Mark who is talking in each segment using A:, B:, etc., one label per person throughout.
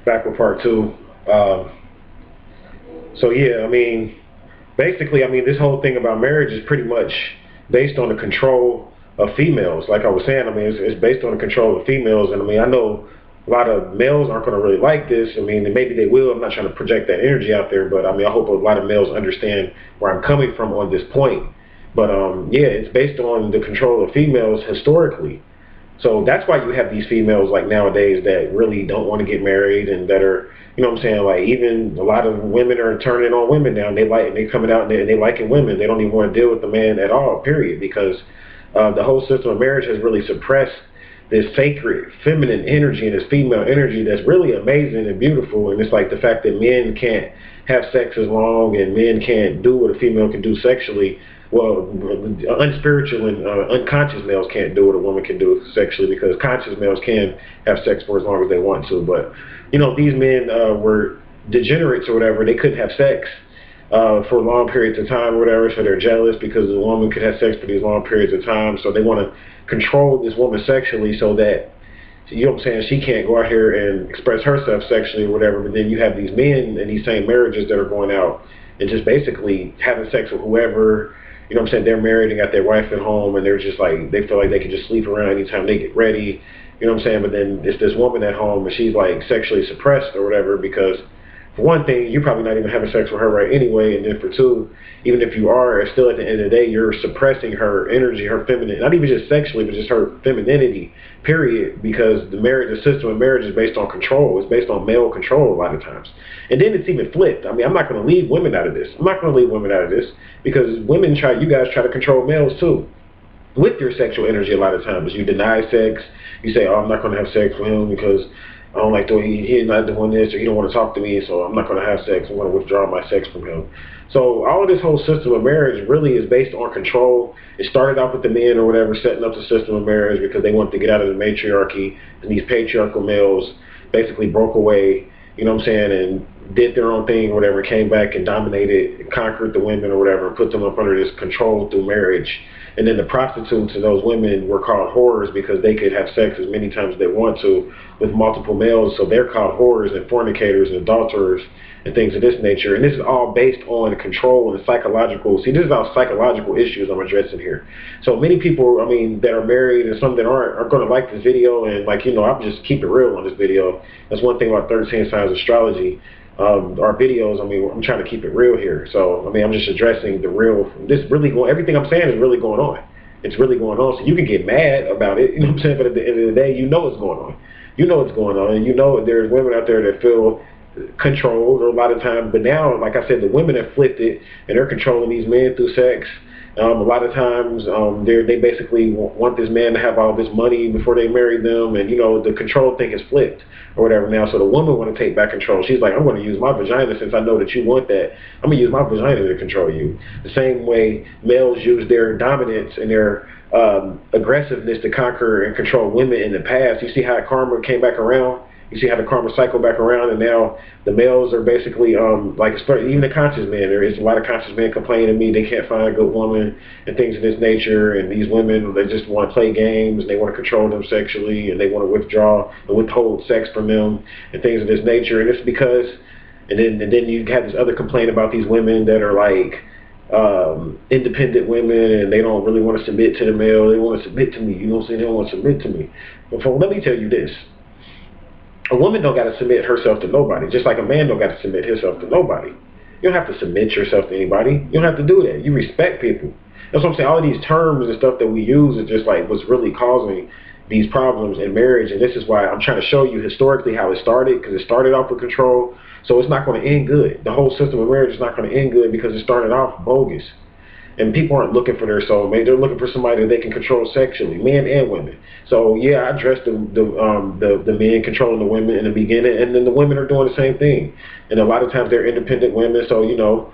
A: back with part two. Um, so yeah, I mean, basically, I mean, this whole thing about marriage is pretty much based on the control of females. Like I was saying, I mean, it's based on the control of females, and I mean, I know a lot of males aren't going to really like this. I mean, and maybe they will. I'm not trying to project that energy out there, but I mean, I hope a lot of males understand where I'm coming from on this point. But yeah, it's based on the control of females historically. So that's why you have these females like nowadays that really don't want to get married and that are, you know what I'm saying, like even a lot of women are turning on women now and they coming out and they liking women. They don't even want to deal with the man at all, period, because the whole system of marriage has really suppressed this sacred feminine energy and this female energy that's really amazing and beautiful. And it's like the fact that men can't have sex as long and men can't do what a female can do sexually. Well, unspiritual and unconscious males can't do what a woman can do sexually, because conscious males can have sex for as long as they want to. But you know, these men were degenerates or whatever. They couldn't have sex for long periods of time or whatever, so they're jealous because the woman could have sex for these long periods of time. So they want to control this woman sexually so that, you know what I'm saying, she can't go out here and express herself sexually or whatever. But then you have these men in these same marriages that are going out and just basically having sex with whoever. You know what I'm saying? They're married and got their wife at home, and they're just like, they feel like they can just sleep around anytime they get ready. You know what I'm saying? But then it's this woman at home, and she's like sexually suppressed or whatever, because for one thing, you're probably not even having sex with her right anyway, and then for two, even if you are, still at the end of the day, you're suppressing her energy, her feminine, not even just sexually, but just her femininity, period, because the system of marriage is based on control. It's based on male control a lot of times. And then it's even flipped. I mean, I'm not going to leave women out of this. I'm not going to leave women out of this, because you guys try to control males too with your sexual energy a lot of times. You deny sex. You say, oh, I'm not going to have sex with him because I don't like the way he's not doing this, or he don't want to talk to me, so I'm not going to have sex. I'm going to withdraw my sex from him. So all of this whole system of marriage really is based on control. It started off with the men or whatever setting up the system of marriage because they wanted to get out of the matriarchy, and these patriarchal males basically broke away, you know what I'm saying, and did their own thing or whatever, came back and dominated and conquered the women or whatever, and put them up under this control through marriage. And then the prostitutes and those women were called whores because they could have sex as many times as they want to with multiple males. So they're called whores and fornicators and adulterers and things of this nature. And this is all based on control and psychological. See, this is all psychological issues I'm addressing here. So many people, I mean, that are married and some that aren't, are going to like this video. And like, you know, I'm just keep it real on this video. That's one thing about 13 Signs Astrology. Our videos, I mean, I'm trying to keep it real here. So, I mean, I'm just addressing the real, everything I'm saying is really going on. It's really going on. So you can get mad about it, you know what I'm saying? But at the end of the day, you know what's going on. You know what's going on. And you know there's women out there that feel controlled a lot of times. But now, like I said, the women have flipped it and they're controlling these men through sex. A lot of times, they basically want this man to have all this money before they marry them, and you know the control thing has flipped or whatever now. So the woman want to take back control. She's like, I'm going to use my vagina since I know that you want that. I'm going to use my vagina to control you. The same way males use their dominance and their aggressiveness to conquer and control women in the past. You see how karma came back around. You see how the karma cycle back around, and now the males are basically like even the conscious men. There is a lot of conscious men complaining to me they can't find a good woman and things of this nature. And these women, they just want to play games and they want to control them sexually and they want to withdraw and withhold sex from them and things of this nature. And it's because, and then you have this other complaint about these women that are like independent women and they don't really want to submit to the male. They want to submit to me. You know what I'm saying? They don't want to submit to me. But let me tell you this. A woman don't got to submit herself to nobody, just like a man don't got to submit himself to nobody. You don't have to submit yourself to anybody. You don't have to do that. You respect people. That's what I'm saying. All of these terms and stuff that we use is just like what's really causing these problems in marriage. And this is why I'm trying to show you historically how it started, because it started off with control. So it's not going to end good. The whole system of marriage is not going to end good because it started off bogus. And people aren't looking for their soulmate. They're looking for somebody that they can control sexually, men and women. So yeah, I addressed the men controlling the women in the beginning, and then the women are doing the same thing. And a lot of times they're independent women. So you know,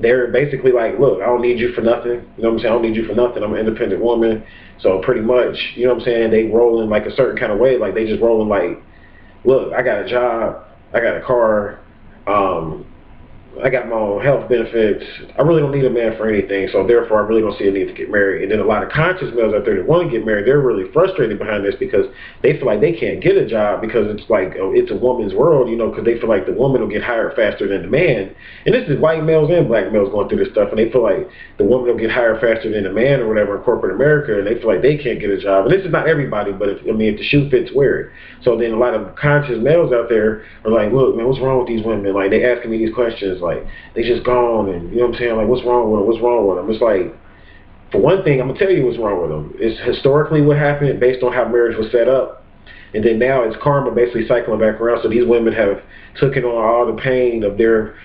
A: they're basically like, look, I don't need you for nothing. You know what I'm saying? I don't need you for nothing. I'm an independent woman. So pretty much, you know what I'm saying? They roll in like a certain kind of way. Like they just rolling like, look, I got a job, I got a car. I got my own health benefits. I really don't need a man for anything, so therefore I really don't see a need to get married. And then a lot of conscious males out there that want to get married, they're really frustrated behind this because they feel like they can't get a job because it's like, oh, it's a woman's world, you know, because they feel like the woman will get hired faster than the man. And this is white males and black males going through this stuff, and they feel like the woman will get hired faster than the man or whatever in corporate America, and they feel like they can't get a job. And this is not everybody, but if the shoe fits, wear it. So then a lot of conscious males out there are like, look, man, what's wrong with these women? Like, they asking me these questions, like, they just gone, and you know what I'm saying? Like, what's wrong with them? What's wrong with them? It's like, for one thing, I'm gonna tell you what's wrong with them. It's historically what happened based on how marriage was set up, and then now it's karma basically cycling back around. So these women have taken on all the pain of their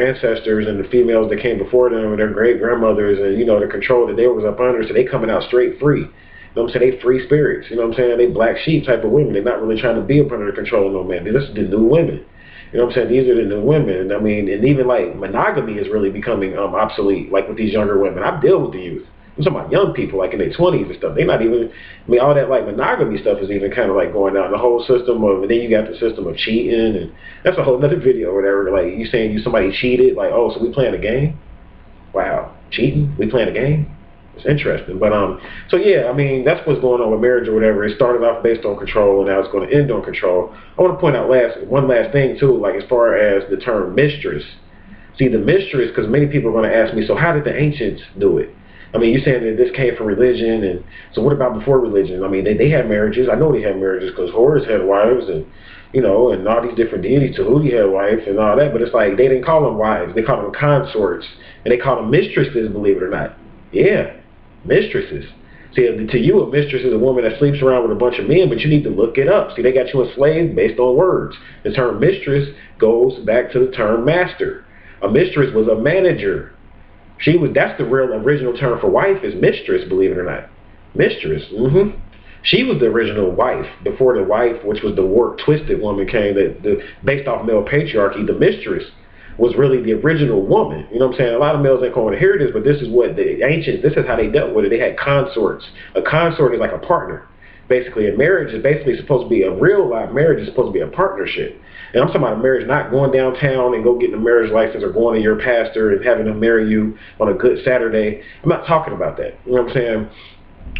A: ancestors and the females that came before them and their great grandmothers, and you know, the control that they was up under. So they coming out straight free. You know what I'm saying? They free spirits. You know what I'm saying? They black sheep type of women. They're not really trying to be up under the control of no man. This is the new women. You know what I'm saying? These are the new women. I mean, and even like monogamy is really becoming obsolete, like with these younger women. I deal with the youth. I'm talking about young people, like in their 20s and stuff. They're not even, I mean, all that like monogamy stuff is even kind of like going down. The whole system of, and then you got the system of cheating, and that's a whole other video or whatever. Like, you saying somebody cheated, like, oh, so we playing a game? Wow, cheating? We playing a game? It's interesting. But so yeah, I mean, that's what's going on with marriage or whatever. It started off based on control, and now it's going to end on control. I want to point out one last thing too, like as far as the term mistress. See, the mistress, because many people are going to ask me, so how did the ancients do it? I mean, you're saying that this came from religion, and so what about before religion? I mean, they had marriages. I know they had marriages because Horus had wives, and you know, and all these different deities. Tahuti had wives and all that, but it's like they didn't call them wives. They called them consorts, and they called them mistresses, believe it or not. Yeah, mistresses. See, to you, a mistress is a woman that sleeps around with a bunch of men, but you need to look it up. See, they got you enslaved based on words. The term mistress goes back to the term master. A mistress was a manager. That's the real original term for wife, is mistress, believe it or not. Mistress. She was the original wife before the wife, which was the warped, twisted woman, came. Based off male patriarchy, the mistress was really the original woman. You know what I'm saying? A lot of males ain't going to hear this, but this is what the ancients, this is how they dealt with it. They had consorts. A consort is like a partner. Basically, a marriage is basically supposed to be, a real life marriage is supposed to be a partnership. And I'm talking about a marriage, not going downtown and go getting a marriage license or going to your pastor and having them marry you on a good Saturday. I'm not talking about that. You know what I'm saying?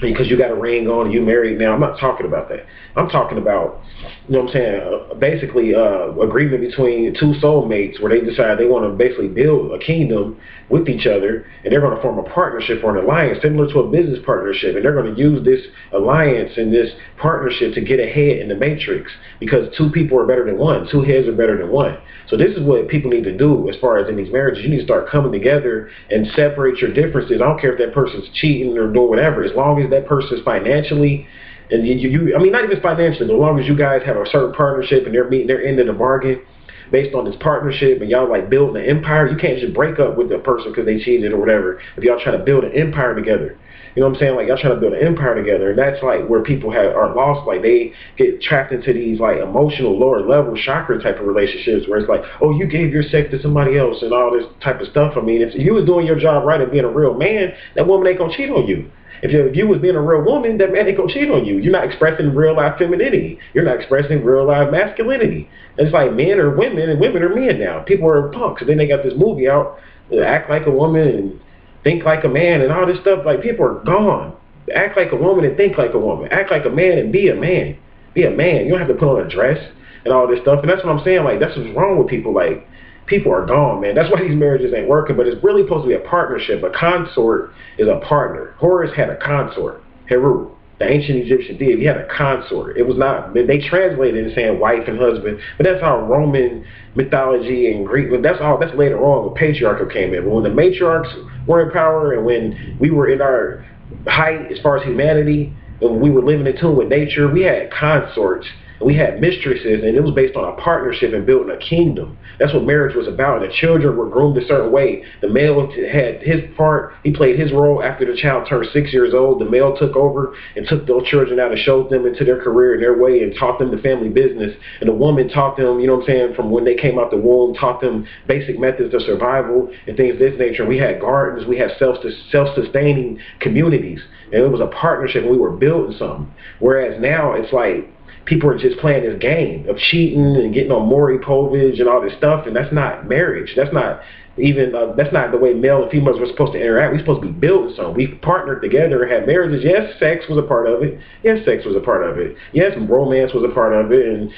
A: Because you got a ring on and you married now. I'm not talking about that. I'm talking about, you know what I'm saying, basically agreement between two soulmates where they decide they want to basically build a kingdom with each other, and they're going to form a partnership or an alliance similar to a business partnership, and they're going to use this alliance and this partnership to get ahead in the matrix, because two people are better than one. Two heads are better than one. So this is what people need to do as far as in these marriages. You need to start coming together and separate your differences. I don't care if that person's cheating or doing whatever, as long as that person's financially, and I mean, not even financially, but as long as you guys have a certain partnership and they're meeting their end of the bargain based on this partnership, and y'all like building an empire. You can't just break up with the person because they cheated or whatever. If y'all try to build an empire together, you know what I'm saying? Like, y'all trying to build an empire together, and that's like where people are lost. Like, they get trapped into these like emotional lower level chakra type of relationships where it's like, oh, you gave your sex to somebody else and all this type of stuff. I mean, if you was doing your job right and being a real man, that woman ain't gonna cheat on you. If you was being a real woman, that man ain't gonna cheat on you. You're not expressing real life femininity. You're not expressing real life masculinity. It's like men are women and women are men now. People are punks. And then they got this movie out, Act Like a Woman and Think Like a Man and all this stuff. Like, people are gone. Act like a woman and think like a woman. Act like a man and be a man. Be a man. You don't have to put on a dress and all this stuff. And that's what I'm saying. Like, that's what's wrong with people. Like, people are gone, man. That's why these marriages ain't working. But it's really supposed to be a partnership. A consort is a partner. Horus had a consort. Heru, the ancient Egyptian deity, he had a consort. It was not, they translated it saying wife and husband, but that's how Roman mythology and Greek, that's later on when patriarchal came in. But when the matriarchs were in power and when we were in our height as far as humanity, and when we were living in tune with nature, we had consorts. We had mistresses, and it was based on a partnership and building a kingdom. That's what marriage was about. And the children were groomed a certain way. The male had his part. He played his role. After the child turned 6 years old, the male took over and took those children out and showed them into their career and their way and taught them the family business. And the woman taught them, you know what I'm saying, from when they came out the womb, taught them basic methods of survival and things of this nature. And we had gardens. We had self-sustaining communities. And it was a partnership, and we were building something. Whereas now it's like, people are just playing this game of cheating and getting on Maury Povich and all this stuff, and that's not marriage. That's not even that's not the way male and females were supposed to interact. We're supposed to be building something. We partnered together and had marriages. Yes, sex was a part of it. Yes, sex was a part of it. Yes, romance was a part of it, and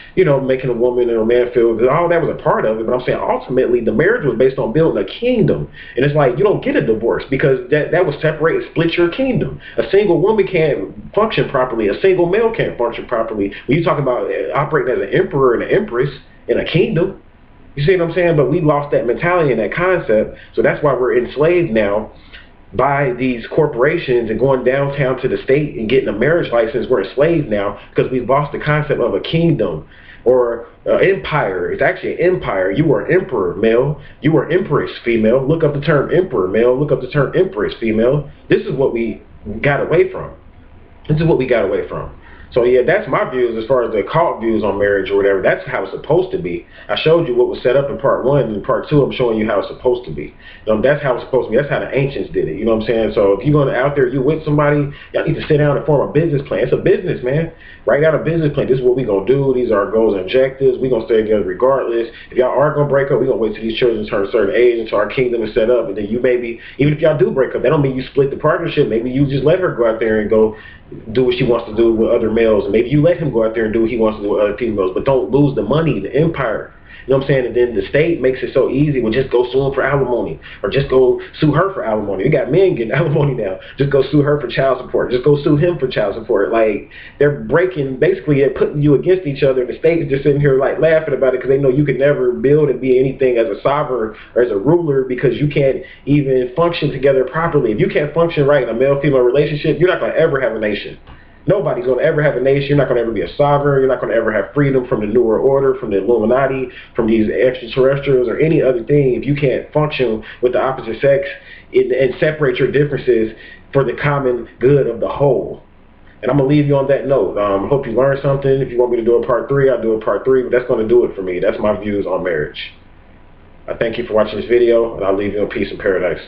A: making a woman and a man feel good. All that was a part of it. But I'm saying ultimately the marriage was based on building a kingdom, and it's like you don't get a divorce because that would separate and split your kingdom. A single woman can't function properly. A single male can't function properly. When you talk about operating as an emperor and an empress in a kingdom. You see what I'm saying? But we lost that mentality and that concept. So that's why we're enslaved now by these corporations and going downtown to the state and getting a marriage license. We're enslaved now because we've lost the concept of a kingdom or empire. It's actually an empire. You are emperor, male. You are empress, female. Look up the term emperor, male. Look up the term empress, female. This is what we got away from. This is what we got away from. So yeah, that's my views as far as the occult views on marriage or whatever. That's how it's supposed to be. I showed you what was set up in part 1, and in part 2 I'm showing you how it's supposed to be. That's how it's supposed to be. That's how the ancients did it. You know what I'm saying? So if you're going out there, you with somebody, y'all need to sit down and form a business plan. It's a business, man. Write out a business plan. This is what we're going to do. These are our goals and objectives. We're going to stay together regardless. If y'all are going to break up, we're going to wait till these children turn a certain age until our kingdom is set up. And then you maybe, even if y'all do break up, that don't mean you split the partnership. Maybe you just let her go out there and go do what she wants to do with other males. And maybe you let him go out there and do what he wants to do with other females. But don't lose the money, the empire. You know what I'm saying? And then the state makes it so easy. Well, just go sue him for alimony, or just go sue her for alimony. You got men getting alimony now. Just go sue her for child support. Just go sue him for child support. Like, they're breaking, basically they're putting you against each other. The state is just sitting here like laughing about it because they know you could never build and be anything as a sovereign or as a ruler because you can't even function together properly. If you can't function right in a male-female relationship, you're not going to ever have a nation. Nobody's going to ever have a nation. You're not going to ever be a sovereign. You're not going to ever have freedom from the New World Order, from the Illuminati, from these extraterrestrials or any other thing. If you can't function with the opposite sex and separate your differences for the common good of the whole. And I'm going to leave you on that note. I hope you learned something. If you want me to do a part 3, I'll do a part 3. But that's going to do it for me. That's my views on marriage. I thank you for watching this video, and I'll leave you in peace and paradise.